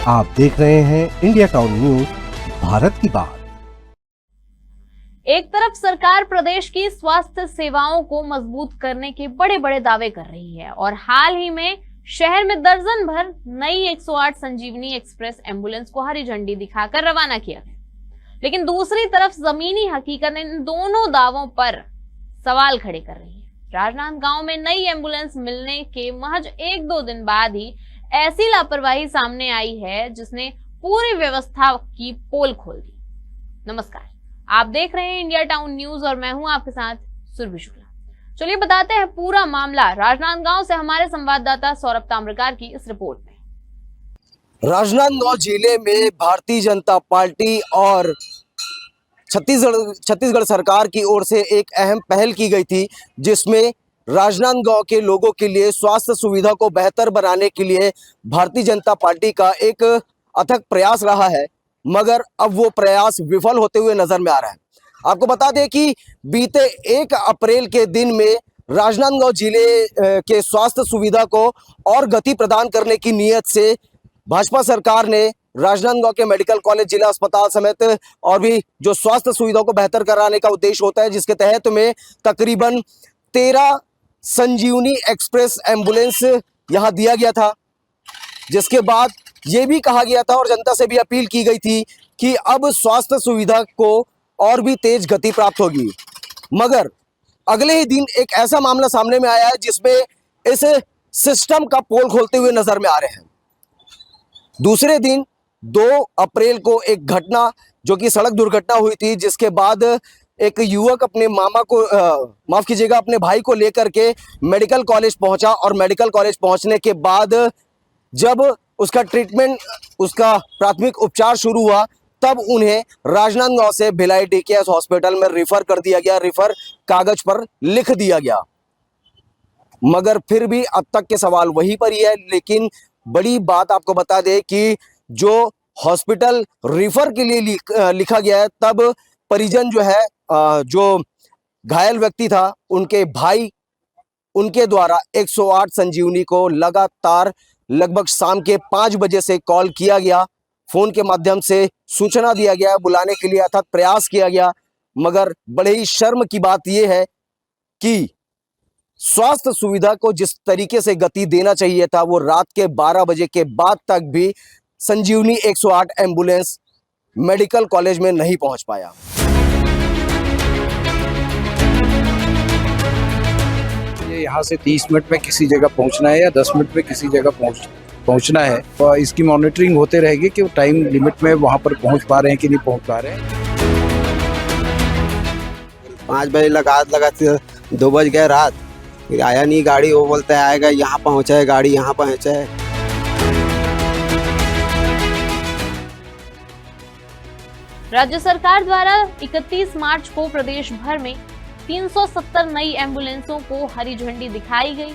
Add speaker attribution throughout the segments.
Speaker 1: आप देख रहे हैं इंडिया टाउन न्यूज, भारत की बात।
Speaker 2: एक तरफ सरकार प्रदेश की स्वास्थ्य सेवाओं को मजबूत करने के बड़े बड़े दावे कर रही है और हाल ही में शहर में दर्जन भर नई 108 संजीवनी एक्सप्रेस एम्बुलेंस को हरी झंडी दिखाकर रवाना किया गया। लेकिन दूसरी तरफ जमीनी हकीकत इन दोनों दावों पर सवाल खड़े कर रही है। राजनांदगांव में नई एम्बुलेंस मिलने के महज 1-2 दिन बाद ही ऐसी लापरवाही सामने आई है जिसने पूरी व्यवस्था की पोल खोल दी। नमस्कार, आप देख रहे हैं इंडिया टाउन न्यूज और मैं हूं आपके साथ सुरभि शुक्ला। चलिए बताते हैं पूरा मामला राजनांदगांव से हमारे संवाददाता सौरभ ताम्रकार की इस रिपोर्ट में।
Speaker 3: राजनांदगांव जिले में भारतीय जनता पार्टी और छत्तीसगढ़ सरकार की ओर से एक अहम पहल की गई थी, जिसमें राजनांदगांव के लोगों के लिए स्वास्थ्य सुविधा को बेहतर बनाने के लिए भारतीय जनता पार्टी का एक अथक प्रयास रहा है, मगर अब वो प्रयास विफल होते हुए नजर में आ रहा है। आपको बता दें कि बीते 1 अप्रैल के दिन में राजनांदगांव जिले के स्वास्थ्य सुविधा को और गति प्रदान करने की नीयत से भाजपा सरकार ने राजनांदगांव के मेडिकल कॉलेज, जिला अस्पताल समेत और भी जो स्वास्थ्य सुविधाओं को बेहतर कराने का उद्देश्य होता है, जिसके तहत में तकरीबन 13 संजीवनी एक्सप्रेस एम्बुलेंस यहां दिया गया था, जिसके बाद ये भी कहा गया था और जनता से भी अपील की गई थी कि अब स्वास्थ्य सुविधा को और भी तेज गति प्राप्त होगी। मगर अगले ही दिन एक ऐसा मामला सामने में आया है जिसमें इस सिस्टम का पोल खोलते हुए नजर में आ रहे हैं। दूसरे दिन 2 अप्रैल को एक घटना जो कि सड़क दुर्घटना हुई थी, जिसके बाद एक युवक अपने मामा को अपने भाई को लेकर के मेडिकल कॉलेज पहुंचा और मेडिकल कॉलेज पहुंचने के बाद जब उसका ट्रीटमेंट, उसका प्राथमिक उपचार शुरू हुआ, तब उन्हें राजनांदगांव से भिलाई डीकेएस हॉस्पिटल में रेफर कर दिया गया, रेफर कागज पर लिख दिया गया। मगर फिर भी अब तक के सवाल वहीं पर ही है। लेकिन बड़ी बात आपको बता दें कि जो हॉस्पिटल रेफर के लिए लिखा गया है, तब परिजन जो है, जो घायल व्यक्ति था, उनके भाई, उनके द्वारा 108 संजीवनी को लगातार लगभग शाम के 5 बजे से कॉल किया गया, फोन के माध्यम से सूचना दिया गया, बुलाने के लिए अथक प्रयास किया गया। मगर बड़े ही शर्म की बात यह है कि स्वास्थ्य सुविधा को जिस तरीके से गति देना चाहिए था, वो रात के 12 बजे के बाद तक भी संजीवनी 108 एम्बुलेंस मेडिकल कॉलेज में नहीं पहुंच पाया।
Speaker 4: यहाँ से 30 मिनट में किसी जगह पहुँचना है या 10 मिनट में किसी जगह पहुँचना है, तो इसकी मॉनिटरिंग होते रहेगी कि वो टाइम लिमिट में वहाँ पर पहुँच पा रहे हैं कि नहीं पहुँच पा रहे हैं।
Speaker 5: 5 बजे लगाते 2 बज गए रात, आया नहीं गाड़ी। वो बोलता है आएगा, यहाँ पहुँचा है गाड़ी, यहाँ पहुँचा है।
Speaker 2: राज्य सरकार द्वारा 31 मार्च को प्रदेश भर में 370 नई एम्बुलेंसों को हरी झंडी दिखाई गई,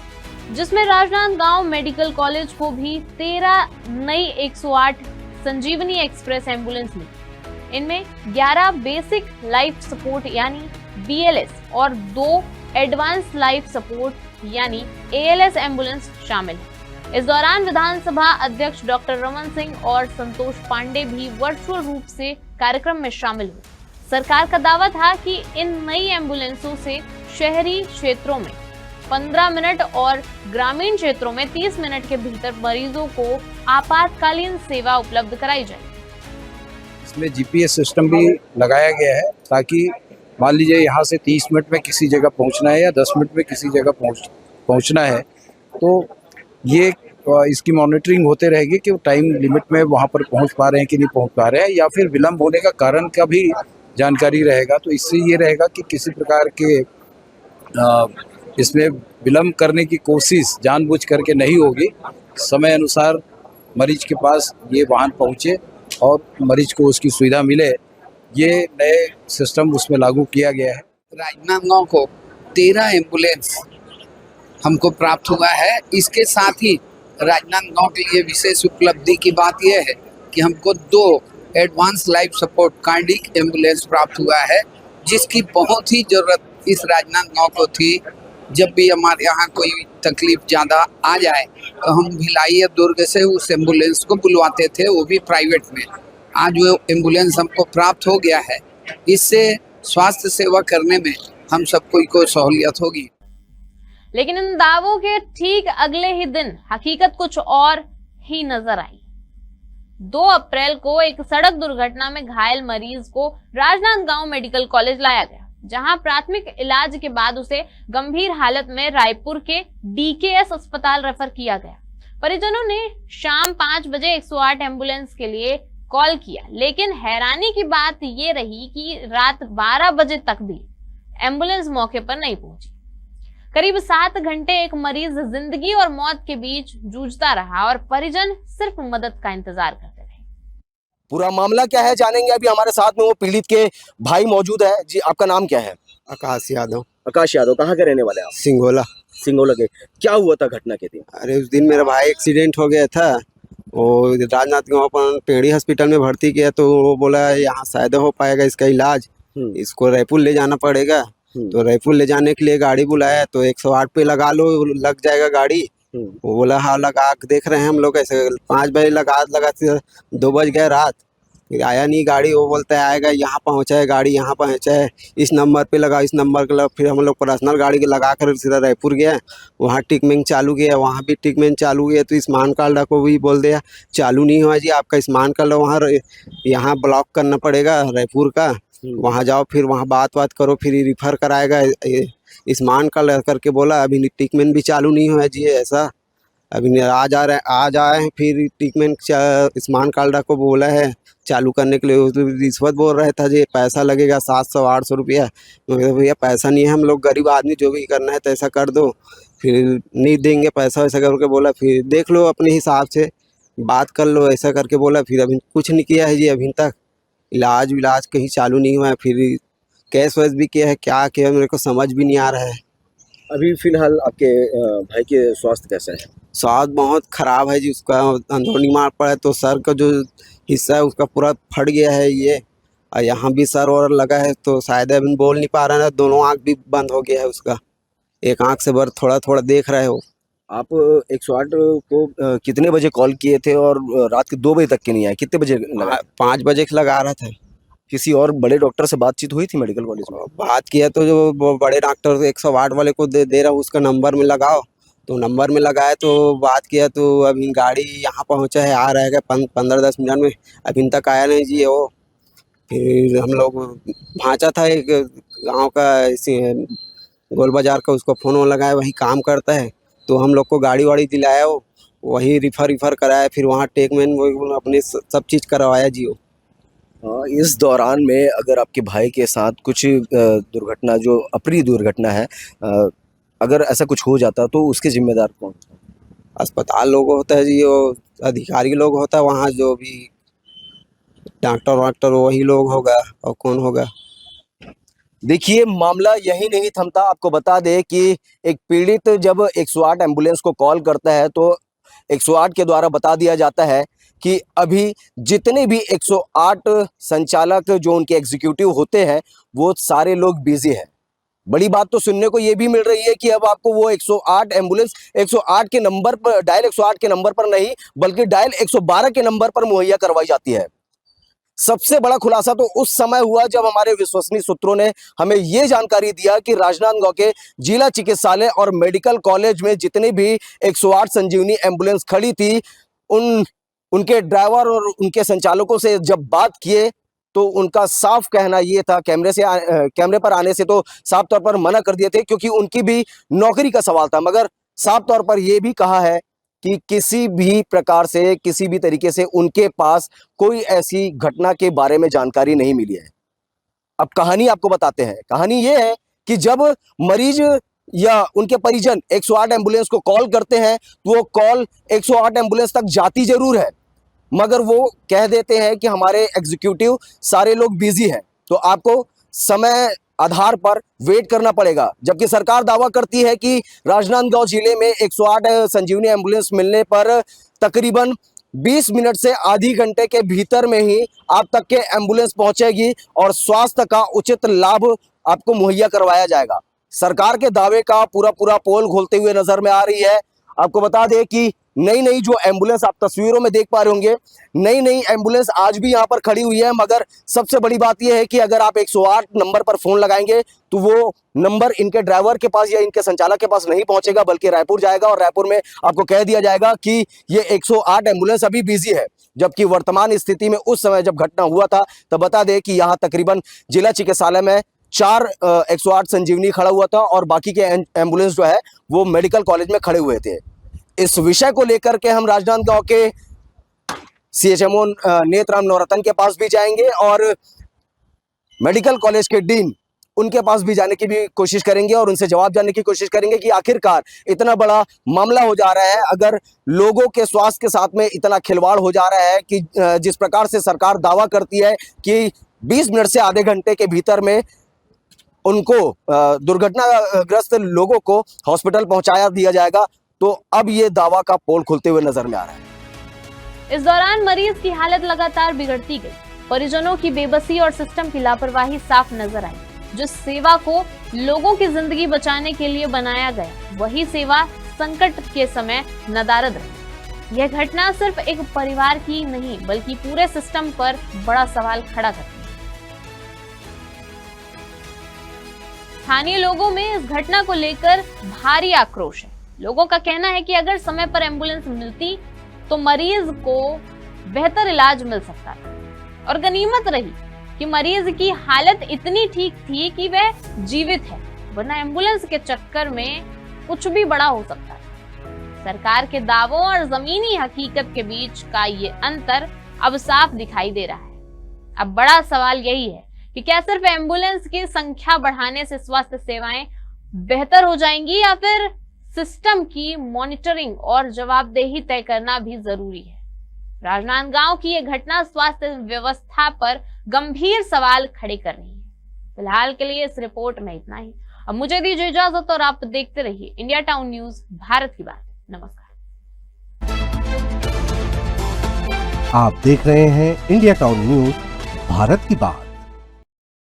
Speaker 2: जिसमें राजनांदगांव मेडिकल कॉलेज को भी 13 नई 108 संजीवनी एक्सप्रेस एम्बुलेंस मिली। इनमें 11 बेसिक लाइफ सपोर्ट यानी BLS और 2 एडवांस लाइफ सपोर्ट यानी ALS एम्बुलेंस शामिल है। इस दौरान विधानसभा अध्यक्ष डॉक्टर रमन सिंह और संतोष पांडे भी वर्चुअल रूप से कार्यक्रम में शामिल हुए। सरकार का दावा था कि इन नई एम्बुलेंसों से शहरी क्षेत्रों में 15 मिनट और ग्रामीण क्षेत्रों में 30 मिनट के भीतर मरीजों को आपातकालीन सेवा उपलब्ध कराई जाए।
Speaker 4: इसमें GPS सिस्टम भी लगाया गया है, ताकि मान लीजिए यहाँ से 30 मिनट में किसी जगह पहुँचना है या 10 मिनट में किसी जगह पहुँचना है, तो ये इसकी मॉनिटरिंग होते रहेगी कि वो टाइम लिमिट में वहाँ पर पहुँच पा रहे हैं कि नहीं पहुँच पा रहे हैं, या फिर विलम्ब होने का कारण का भी जानकारी रहेगा। तो इससे ये रहेगा कि किसी प्रकार के इसमें विलम्ब करने की कोशिश जानबूझ करके नहीं होगी। समय अनुसार मरीज के पास ये वाहन पहुँचे और मरीज को उसकी सुविधा मिले, ये नए सिस्टम उसमें लागू किया गया है।
Speaker 6: राजनांदगांव को 13 एम्बुलेंस हमको प्राप्त हुआ है। इसके साथ ही राजनांदगांव के लिए विशेष उपलब्धि की बात यह है कि हमको 2 advance life support cardiac ambulance प्राप्त हुआ है, जिसकी बहुत ही जरूरत इस राजनांदगांव को थी। जब भी हमारे यहाँ कोई तकलीफ ज़्यादा आ जाए तो हम भिलाई या दुर्ग से उस एम्बुलेंस को बुलवाते थे, वो भी प्राइवेट में। आज वो एम्बुलेंस हमको प्राप्त हो गया है, इससे स्वास्थ्य सेवा करने में हम सबको को सहूलियत होगी।
Speaker 2: लेकिन इन दावों के ठीक अगले ही दिन हकीकत कुछ और ही नजर आई। 2 अप्रैल को एक सड़क दुर्घटना में घायल मरीज को राजनांदगांव मेडिकल कॉलेज लाया गया, जहां प्राथमिक इलाज के बाद उसे गंभीर हालत में रायपुर के डीकेएस अस्पताल रेफर किया गया। परिजनों ने शाम 5 बजे 108 एम्बुलेंस के लिए कॉल किया, लेकिन हैरानी की बात ये रही कि रात 12 बजे तक भी एम्बुलेंस मौके पर नहीं पहुंची। करीब 7 घंटे एक मरीज जिंदगी और मौत के बीच जूझता रहा और परिजन सिर्फ मदद का इंतजार करते रहे।
Speaker 3: पूरा मामला क्या है जानेंगे। अभी हमारे साथ में वो पीड़ित के भाई मौजूद है। जी, आपका नाम क्या है?
Speaker 5: आकाश यादव।
Speaker 3: आकाश यादव। कहाँ के रहने वाले हैं आप?
Speaker 5: सिंगोला।
Speaker 3: सिंगोला के। क्या हुआ था घटना के दिन?
Speaker 5: अरे उस दिन मेरा भाई एक्सीडेंट हो गया था, वो राजनांदगांव अपन पेड़ी हॉस्पिटल में भर्ती किया, तो वो बोला यहाँ शायद हो पाएगा इसका इलाज, इसको रायपुर ले जाना पड़ेगा। तो रायपुर ले जाने के लिए गाड़ी बुलाया, तो 108 पे लगा लो, लग जाएगा गाड़ी। वो बोला हाँ लगा देख रहे हैं हम लोग। ऐसे 5 बजे लगा 2 बज गए रात, फिर आया नहीं गाड़ी। वो बोलता है आएगा, यहाँ पहुँचा है गाड़ी, यहाँ पहुँचा है, इस नंबर पे लगा, इस नंबर के लगा। फिर हम लोग पर्सनल गाड़ी के लगा कर सीधा रायपुर गया, वहाँ ट्रीटमेंट चालू किया, वहाँ भी ट्रीटमेंट चालू किया। तो स्मार्ट कार्ड को भी बोल दिया चालू नहीं हुआ जी, आपका स्मार्ट कार्ड वहाँ यहाँ ब्लॉक करना पड़ेगा रायपुर का, वहाँ जाओ, फिर वहाँ बात करो, फिर रिफ़र कराएगा। स्मार्ट कार्ड करके बोला अभी ट्रीटमेंट भी चालू नहीं हुआ जी, ऐसा अभी आज आए हैं। फिर ट्रीटमेंट स्मार्ट कार्ड को बोला है चालू करने के लिए, तो रिश्वत बोल रहा था जी पैसा लगेगा 700-800 रुपया। भैया पैसा नहीं है, हम लोग गरीब आदमी, जो भी करना है तो ऐसा कर दो, फिर नहीं देंगे पैसा वैसा करके बोला। फिर देख लो अपने हिसाब से बात कर लो, ऐसा करके बोला। फिर अभी कुछ नहीं किया है जी, अभी तक इलाज कहीं चालू नहीं हुआ है। फिर कैश वैस भी किया है, क्या किया मेरे को समझ भी नहीं आ रहा है।
Speaker 3: अभी फिलहाल आपके भाई के स्वास्थ्य कैसा है?
Speaker 5: स्वास्थ्य बहुत ख़राब है जी, उसका अंदरूनी मार पड़ा है, तो सर का जो हिस्सा है उसका पूरा फट गया है ये, और यहाँ भी सर और लगा है, तो शायद अभी बोल नहीं पा रहा है, दोनों आँख भी बंद हो गया है उसका, एक आँख से बर थोड़ा देख रहा है वो।
Speaker 3: आप 108 को कितने बजे कॉल किए थे और रात के 2 बजे तक के नहीं आए? कितने बजे लगा?
Speaker 5: 5 बजे लगा रहा था।
Speaker 3: किसी और बड़े डॉक्टर से बातचीत हुई थी मेडिकल कॉलेज में?
Speaker 5: बात किया तो जो बड़े डॉक्टर 108 वाले को दे रहा, उसका नंबर में लगाओ, तो नंबर में लगाया तो बात किया, तो अभी गाड़ी यहाँ पहुँचा है, आ रहेगा 15-10 मिनट में, अभी तक आया नहीं जी वो। फिर हम लोग भांचा था एक गांव का गोल बाजार का, उसको फ़ोन लगाया, वही काम करता है, तो हम लोग को गाड़ी वाड़ी दिलाया, वो वही रिफ़र कराया, फिर वहाँ टेकमैन वो अपने सब चीज़ करवाया जी वो।
Speaker 3: इस दौरान में अगर आपके भाई के साथ कुछ दुर्घटना, जो अप्रिय दुर्घटना है, अगर ऐसा कुछ हो जाता तो उसके जिम्मेदार कौन?
Speaker 5: अस्पताल लोग होता है जी, वो अधिकारी लोग होता है वहाँ, जो भी डॉक्टर वही लोग होगा, और कौन होगा।
Speaker 3: देखिए मामला यही नहीं थमता। आपको बता दें कि एक पीड़ित जब 108 एम्बुलेंस को कॉल करता है तो 108 के द्वारा बता दिया जाता है कि अभी जितने भी 108 संचालक जो उनके एग्जीक्यूटिव होते हैं वो सारे लोग बिजी हैं। बड़ी बात तो सुनने को ये भी मिल रही है कि अब आपको वो 108 एम्बुलेंस 108 के नंबर पर, डायल 108 के नंबर पर नहीं बल्कि डायल 112 के नंबर पर मुहैया करवाई जाती है। सबसे बड़ा खुलासा तो उस समय हुआ जब हमारे विश्वसनीय सूत्रों ने हमें यह जानकारी दिया कि राजनांदगांव के जिला चिकित्सालय और मेडिकल कॉलेज में जितने भी 108 संजीवनी एम्बुलेंस खड़ी थी, उनके ड्राइवर और उनके संचालकों से जब बात किए तो उनका साफ कहना ये था, कैमरे पर आने से तो साफ तौर पर मना कर दिए थे क्योंकि उनकी भी नौकरी का सवाल था, मगर साफ तौर पर यह भी कहा है कि किसी भी प्रकार से, किसी भी तरीके से उनके पास कोई ऐसी घटना के बारे में जानकारी नहीं मिली है। अब कहानी आपको बताते हैं। कहानी ये है कि जब मरीज या उनके परिजन 108 एम्बुलेंस को कॉल करते हैं तो वो कॉल 108 एम्बुलेंस तक जाती जरूर है, मगर वो कह देते हैं कि हमारे एग्जीक्यूटिव सारे लोग बिजी हैं, तो आपको समय आधार पर वेट करना पड़ेगा। जबकि सरकार दावा करती है कि राजनांदगांव जिले में 108 संजीवनी एम्बुलेंस मिलने पर तकरीबन 20 मिनट से आधी घंटे के भीतर में ही आप तक के एम्बुलेंस पहुंचेगी और स्वास्थ्य का उचित लाभ आपको मुहैया करवाया जाएगा। सरकार के दावे का पूरा पूरा पोल खोलते हुए नजर में आ रही है। आपको बता दें कि नई नई जो एम्बुलेंस आप तस्वीरों में देख पा रहे होंगे, नई नई एम्बुलेंस आज भी यहाँ पर खड़ी हुई है। मगर सबसे बड़ी बात यह है कि अगर आप 108 नंबर पर फोन लगाएंगे तो वो नंबर इनके ड्राइवर के पास या इनके संचालक के पास नहीं पहुंचेगा, बल्कि रायपुर जाएगा और रायपुर में आपको कह दिया जाएगा कि ये 108 एम्बुलेंस अभी बिजी है। जबकि वर्तमान स्थिति में उस समय जब घटना हुआ था तब बता दें कि यहाँ तकरीबन जिला चिकित्सालय में 4 108 संजीवनी खड़ा हुआ था और बाकी के एम्बुलेंस जो है वो मेडिकल कॉलेज में खड़े हुए थे। इस विषय को लेकर के हम राजनांदगांव के CHMO नेतराम नवरत्न के पास भी जाएंगे और मेडिकल कॉलेज के डीन उनके पास भी जाने की भी कोशिश करेंगे और उनसे जवाब जानने की कोशिश करेंगे कि आखिरकार इतना बड़ा मामला हो जा रहा है, अगर लोगों के स्वास्थ्य के साथ में इतना खिलवाड़ हो जा रहा है कि जिस प्रकार से सरकार दावा करती है कि 20 मिनट से आधे घंटे के भीतर में उनको दुर्घटनाग्रस्त लोगों को हॉस्पिटल पहुंचाया दिया जाएगा, तो अब ये दावा का पोल खुलते हुए नजर में आ रहा है।
Speaker 2: इस दौरान मरीज की हालत लगातार बिगड़ती गई। परिजनों की बेबसी और सिस्टम की लापरवाही साफ नजर आई। जिस सेवा को लोगों की जिंदगी बचाने के लिए बनाया गया, वही सेवा संकट के समय नदारद रही। यह घटना सिर्फ एक परिवार की नहीं बल्कि पूरे सिस्टम पर बड़ा सवाल खड़ा करती है। स्थानीय लोगों में इस घटना को लेकर भारी आक्रोश है। लोगों का कहना है कि अगर समय पर एम्बुलेंस मिलती तो मरीज को बेहतर इलाज मिल सकता था और गनीमत रही कि मरीज की हालत इतनी ठीक थी कि वह जीवित है, वरना एम्बुलेंस के चक्कर में कुछ भी बड़ा हो सकता था। सरकार के दावों और जमीनी हकीकत के बीच का ये अंतर अब साफ दिखाई दे रहा है। अब बड़ा सवाल यही है कि क्या सिर्फ एम्बुलेंस की संख्या बढ़ाने से स्वास्थ्य सेवाएं बेहतर हो जाएंगी या फिर सिस्टम की मॉनिटरिंग और जवाबदेही तय करना भी जरूरी है। राजनांदगांव की यह घटना स्वास्थ्य व्यवस्था पर गंभीर सवाल खड़े कर रही है। फिलहाल के लिए इस रिपोर्ट में इतना ही। अब मुझे दीजिए इजाजत और आप देखते रहिए इंडिया टाउन न्यूज, भारत की बात। नमस्कार।
Speaker 1: आप देख रहे हैं इंडिया टाउन न्यूज, भारत की बात।